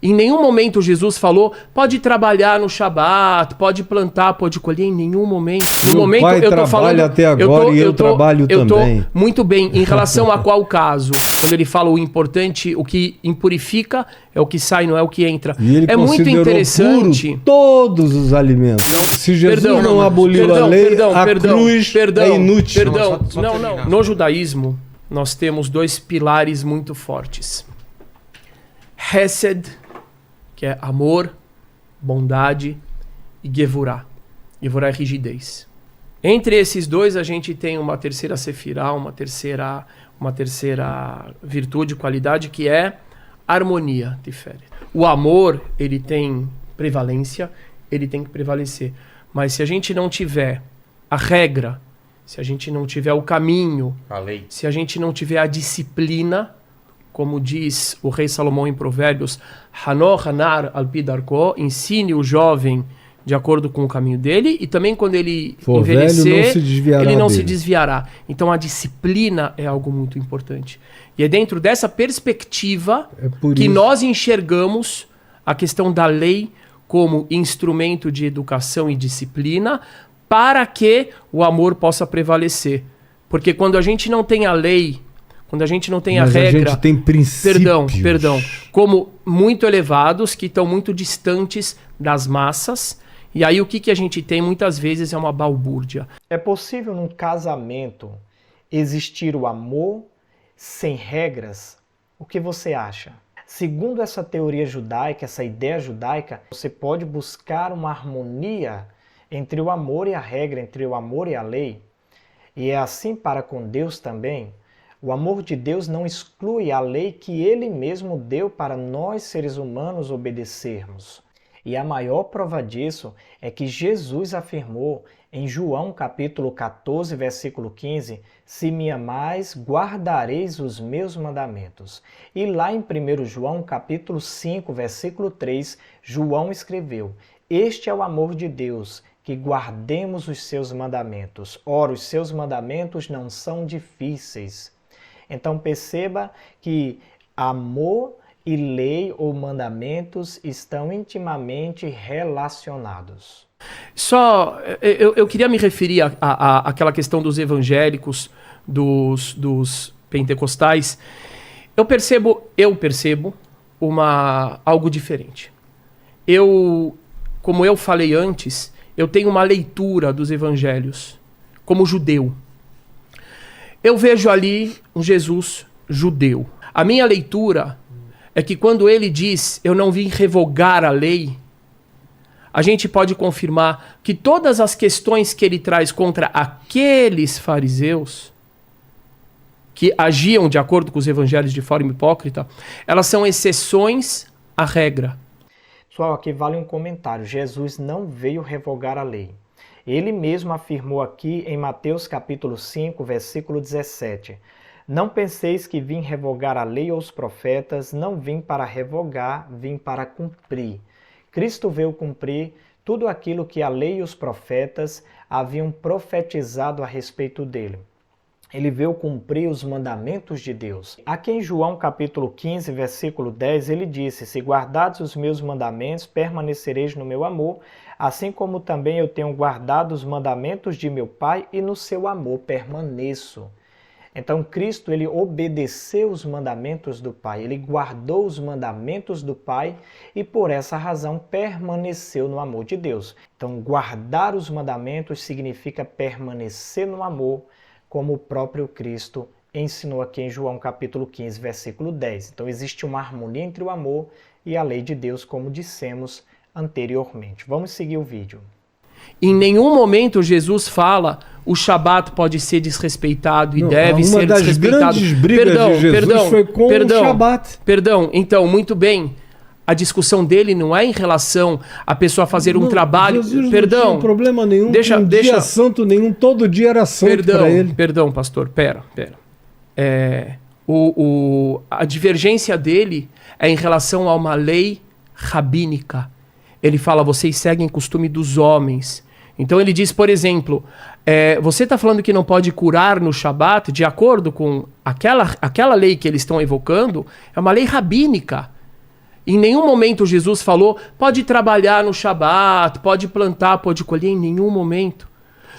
Em nenhum momento Jesus falou, pode trabalhar no Shabat, pode plantar, pode colher, em nenhum momento. No momento pai eu tô falando até agora e eu trabalho também. Muito bem, em relação a qual caso? Quando ele fala o importante, o que impurifica é o que sai, não é o que entra. E ele é muito interessante. Puro todos os alimentos. Se Jesus não aboliu a lei, a cruz é inútil. Não. No judaísmo, nós temos dois pilares muito fortes. Hesed, que é amor, bondade, e Gevurah. Gevurah é rigidez. Entre esses dois, a gente tem uma terceira sefirá, uma terceira virtude, qualidade, que é harmonia, Tiferet. O amor, ele tem prevalência, ele tem que prevalecer. Mas se a gente não tiver a regra, se a gente não tiver o caminho, a lei, se a gente não tiver a disciplina, como diz o rei Salomão em Provérbios, Hanor Hanar Alpi Darko, ensine o jovem de acordo com o caminho dele, e também quando ele envelhecer, ele não se desviará. Então a disciplina é algo muito importante. E é dentro dessa perspectiva que nós enxergamos a questão da lei como instrumento de educação e disciplina para que o amor possa prevalecer. Porque quando a gente não tem a lei, quando a gente não tem a regra... a gente tem princípios. Perdão. Como muito elevados, que estão muito distantes das massas. E aí o que a gente tem muitas vezes é uma balbúrdia. É possível num casamento existir o amor sem regras? O que você acha? Segundo essa teoria judaica, essa ideia judaica, você pode buscar uma harmonia entre o amor e a regra, entre o amor e a lei. E é assim para com Deus também. O amor de Deus não exclui a lei que Ele mesmo deu para nós, seres humanos, obedecermos. E a maior prova disso é que Jesus afirmou em João capítulo 14, versículo 15, se me amais, guardareis os meus mandamentos. E lá em 1 João capítulo 5, versículo 3, João escreveu, este é o amor de Deus, que guardemos os seus mandamentos. Ora, os seus mandamentos não são difíceis. Então perceba que amor e lei ou mandamentos estão intimamente relacionados. Eu queria me referir àquela questão dos evangélicos, dos pentecostais. Eu percebo algo diferente. Como eu falei antes, eu tenho uma leitura dos evangelhos como judeu. Eu vejo ali um Jesus judeu. A minha leitura é que quando ele diz, eu não vim revogar a lei, a gente pode confirmar que todas as questões que ele traz contra aqueles fariseus que agiam de acordo com os evangelhos de forma hipócrita, elas são exceções à regra. Pessoal, aqui vale um comentário. Jesus não veio revogar a lei. Ele mesmo afirmou aqui em Mateus capítulo 5, versículo 17. Não penseis que vim revogar a lei ou os profetas, não vim para revogar, vim para cumprir. Cristo veio cumprir tudo aquilo que a lei e os profetas haviam profetizado a respeito dele. Ele veio cumprir os mandamentos de Deus. Aqui em João capítulo 15, versículo 10, ele disse, se guardares os meus mandamentos, permanecereis no meu amor, assim como também eu tenho guardado os mandamentos de meu Pai e no seu amor permaneço. Então Cristo, ele obedeceu os mandamentos do Pai, ele guardou os mandamentos do Pai e por essa razão permaneceu no amor de Deus. Então guardar os mandamentos significa permanecer no amor, como o próprio Cristo ensinou aqui em João capítulo 15, versículo 10. Então existe uma harmonia entre o amor e a lei de Deus, como dissemos anteriormente. Vamos seguir o vídeo. Em nenhum momento Jesus fala o Shabat pode ser desrespeitado e deve ser desrespeitado. Uma das grandes brigas de Jesus foi com o Shabat. Perdão, então, muito bem. A discussão dele não é em relação a pessoa fazer um trabalho... Jesus perdão, não tinha problema nenhum, dia santo nenhum, todo dia era santo para ele. Perdão, pastor, pera. A divergência dele é em relação a uma lei rabínica. Ele fala, vocês seguem costume dos homens. Então ele diz, por exemplo, você está falando que não pode curar no Shabat, de acordo com aquela lei que eles estão evocando, é uma lei rabínica. Em nenhum momento Jesus falou, pode trabalhar no Shabat, pode plantar, pode colher, em nenhum momento.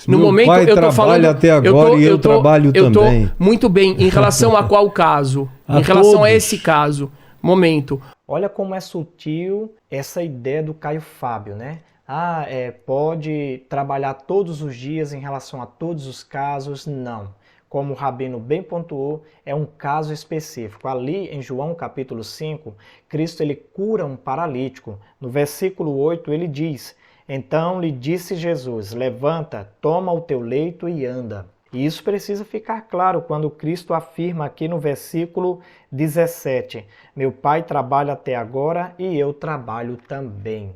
No Meu momento pai eu tô falando até agora e eu trabalho também. Muito bem, em relação a qual caso? Em relação a esse caso, momento. Olha como é sutil essa ideia do Caio Fábio, né? Pode trabalhar todos os dias em relação a todos os casos? Não. Como o Rabino bem pontuou, é um caso específico. Ali em João capítulo 5, Cristo ele cura um paralítico. No versículo 8 ele diz, então lhe disse Jesus, levanta, toma o teu leito e anda. E isso precisa ficar claro quando Cristo afirma aqui no versículo 17, meu Pai trabalha até agora e eu trabalho também.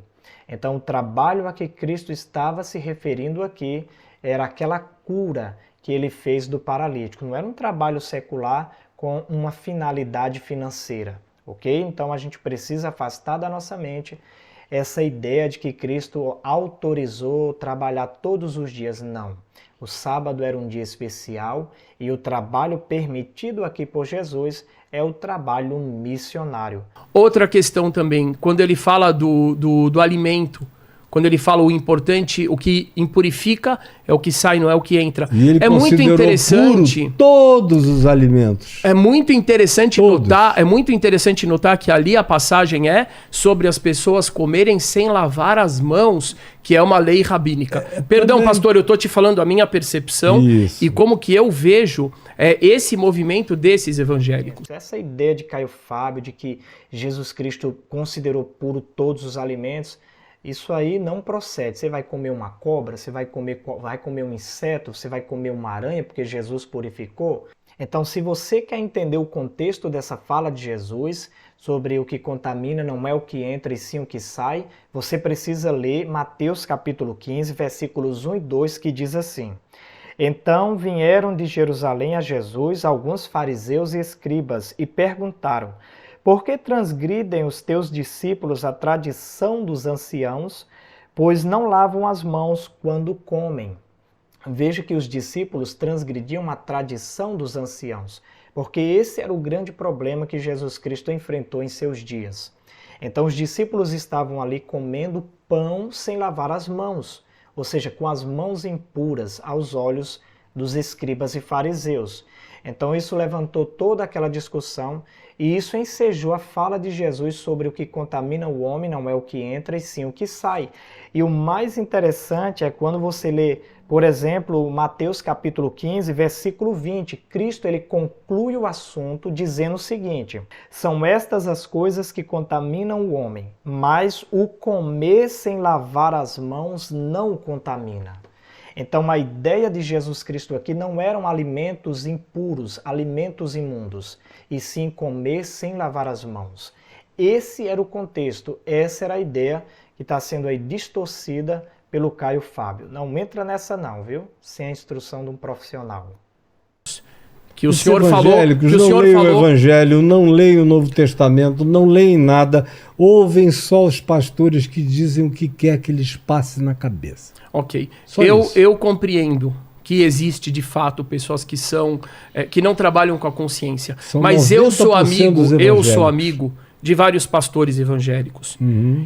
Então o trabalho a que Cristo estava se referindo aqui era aquela cura que ele fez do paralítico. Não era um trabalho secular com uma finalidade financeira, ok? Então a gente precisa afastar da nossa mente essa ideia de que Cristo autorizou trabalhar todos os dias. Não. O sábado era um dia especial e o trabalho permitido aqui por Jesus é o trabalho missionário. Outra questão também, quando ele fala do alimento, quando ele fala o importante, o que impurifica é o que sai, não é o que entra. E ele muito interessante puro todos os alimentos. É muito interessante notar que ali a passagem é sobre as pessoas comerem sem lavar as mãos, que é uma lei rabínica. Perdão, também. Pastor, eu estou te falando a minha percepção. Isso. E como que eu vejo esse movimento desses evangélicos. Essa ideia de Caio Fábio, de que Jesus Cristo considerou puro todos os alimentos, isso aí não procede. Você vai comer uma cobra, você vai comer um inseto, você vai comer uma aranha porque Jesus purificou? Então, se você quer entender o contexto dessa fala de Jesus sobre o que contamina não é o que entra e sim o que sai, você precisa ler Mateus capítulo 15, versículos 1 e 2, que diz assim: Então vieram de Jerusalém a Jesus alguns fariseus e escribas e perguntaram: Por que transgridem os teus discípulos a tradição dos anciãos, pois não lavam as mãos quando comem? Veja que os discípulos transgrediam a tradição dos anciãos, porque esse era o grande problema que Jesus Cristo enfrentou em seus dias. Então os discípulos estavam ali comendo pão sem lavar as mãos, ou seja, com as mãos impuras aos olhos dos escribas e fariseus. Então isso levantou toda aquela discussão e isso ensejou a fala de Jesus sobre o que contamina o homem não é o que entra e sim o que sai. E o mais interessante é quando você lê, por exemplo, Mateus capítulo 15, versículo 20. Cristo ele conclui o assunto dizendo o seguinte: São estas as coisas que contaminam o homem, mas o comer sem lavar as mãos não o contamina. Então a ideia de Jesus Cristo aqui não eram alimentos impuros, alimentos imundos, e sim comer sem lavar as mãos. Esse era o contexto, essa era a ideia que está sendo aí distorcida pelo Caio Fábio. Não entra nessa não, viu? Sem a instrução de um profissional. Que o senhor falou, que o não senhor leem falou... o Evangelho, não leem o Novo Testamento, não leem nada, ouvem só os pastores que dizem o que quer que lhes passe na cabeça. Ok. Eu compreendo que existe de fato pessoas que são que não trabalham com a consciência, mas eu sou amigo de vários pastores evangélicos.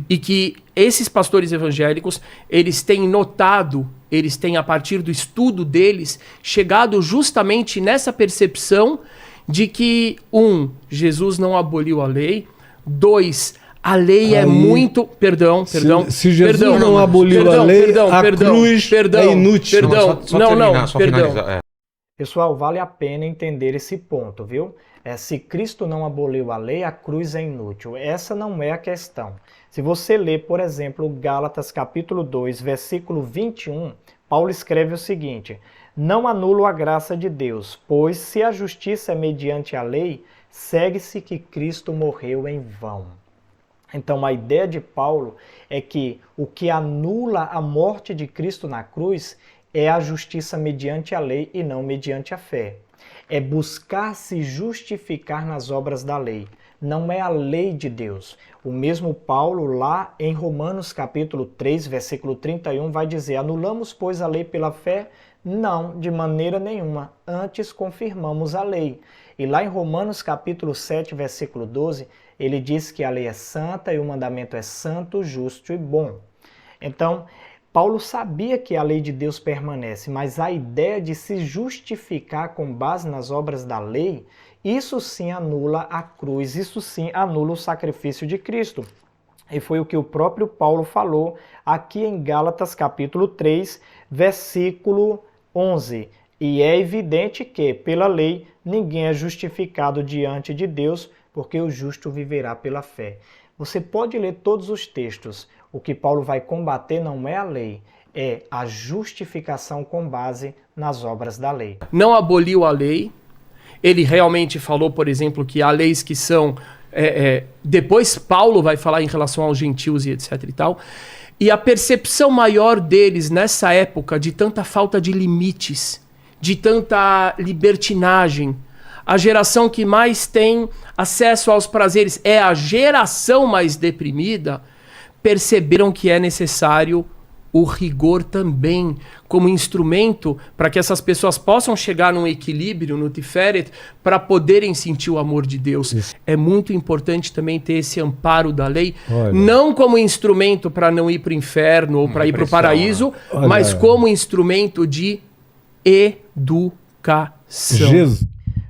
E que esses pastores evangélicos, eles têm notado, eles têm, a partir do estudo deles, chegado justamente nessa percepção de que, Jesus não aboliu a lei, 2, a lei é muito... Perdão. Se Jesus não aboliu a lei, a cruz é inútil. Pessoal, vale a pena entender esse ponto, viu? Se Cristo não aboliu a lei, a cruz é inútil. Essa não é a questão. Se você ler, por exemplo, Gálatas capítulo 2, versículo 21, Paulo escreve o seguinte: Não anulo a graça de Deus, pois se a justiça é mediante a lei, segue-se que Cristo morreu em vão. Então a ideia de Paulo é que o que anula a morte de Cristo na cruz é a justiça mediante a lei e não mediante a fé. É buscar se justificar nas obras da lei. Não é a lei de Deus. O mesmo Paulo lá em Romanos capítulo 3, versículo 31 vai dizer: Anulamos, pois, a lei pela fé? Não, de maneira nenhuma. Antes confirmamos a lei. E lá em Romanos capítulo 7, versículo 12, ele diz que a lei é santa e o mandamento é santo, justo e bom. Então, Paulo sabia que a lei de Deus permanece, mas a ideia de se justificar com base nas obras da lei, isso sim anula a cruz, isso sim anula o sacrifício de Cristo. E foi o que o próprio Paulo falou aqui em Gálatas capítulo 3, versículo 11. E é evidente que, pela lei, ninguém é justificado diante de Deus, porque o justo viverá pela fé. Você pode ler todos os textos. O que Paulo vai combater não é a lei, é a justificação com base nas obras da lei. Não aboliu a lei. Ele realmente falou, por exemplo, que há leis que são... depois Paulo vai falar em relação aos gentios e etc e tal. E a percepção maior deles nessa época de tanta falta de limites, de tanta libertinagem, a geração que mais tem acesso aos prazeres é a geração mais deprimida, perceberam que é necessário o rigor também como instrumento para que essas pessoas possam chegar num equilíbrio, no Tiferet, para poderem sentir o amor de Deus. Isso. É muito importante também ter esse amparo da lei, não como instrumento para não ir para o inferno ou para ir para o paraíso, mas como instrumento de educação. Jesus.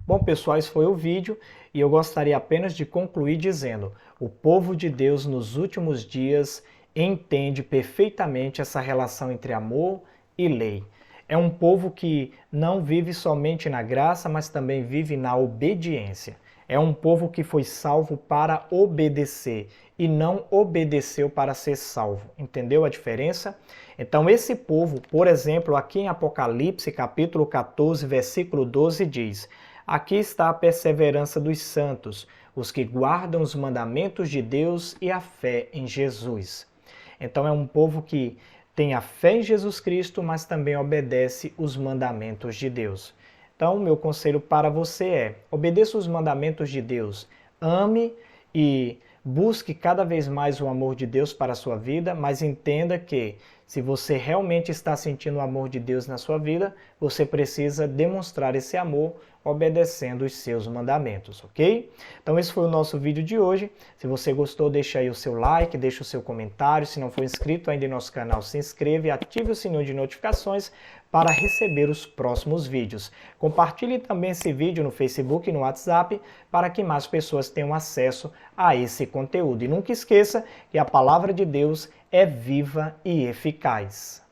Bom, pessoal, esse foi o vídeo e eu gostaria apenas de concluir dizendo: o povo de Deus nos últimos dias entende perfeitamente essa relação entre amor e lei. É um povo que não vive somente na graça, mas também vive na obediência. É um povo que foi salvo para obedecer e não obedeceu para ser salvo. Entendeu a diferença? Então esse povo, por exemplo, aqui em Apocalipse, capítulo 14, versículo 12, diz: aqui está a perseverança dos santos, os que guardam os mandamentos de Deus e a fé em Jesus. Então é um povo que tem a fé em Jesus Cristo, mas também obedece os mandamentos de Deus. Então, meu conselho para você é: obedeça os mandamentos de Deus, ame e busque cada vez mais o amor de Deus para a sua vida, mas entenda que se você realmente está sentindo o amor de Deus na sua vida, você precisa demonstrar esse amor obedecendo os seus mandamentos, ok? Então esse foi o nosso vídeo de hoje. Se você gostou, deixa aí o seu like, deixa o seu comentário. Se não for inscrito ainda em nosso canal, se inscreva e ative o sininho de notificações para receber os próximos vídeos. Compartilhe também esse vídeo no Facebook e no WhatsApp para que mais pessoas tenham acesso a esse conteúdo. E nunca esqueça que a palavra de Deus é viva e eficaz.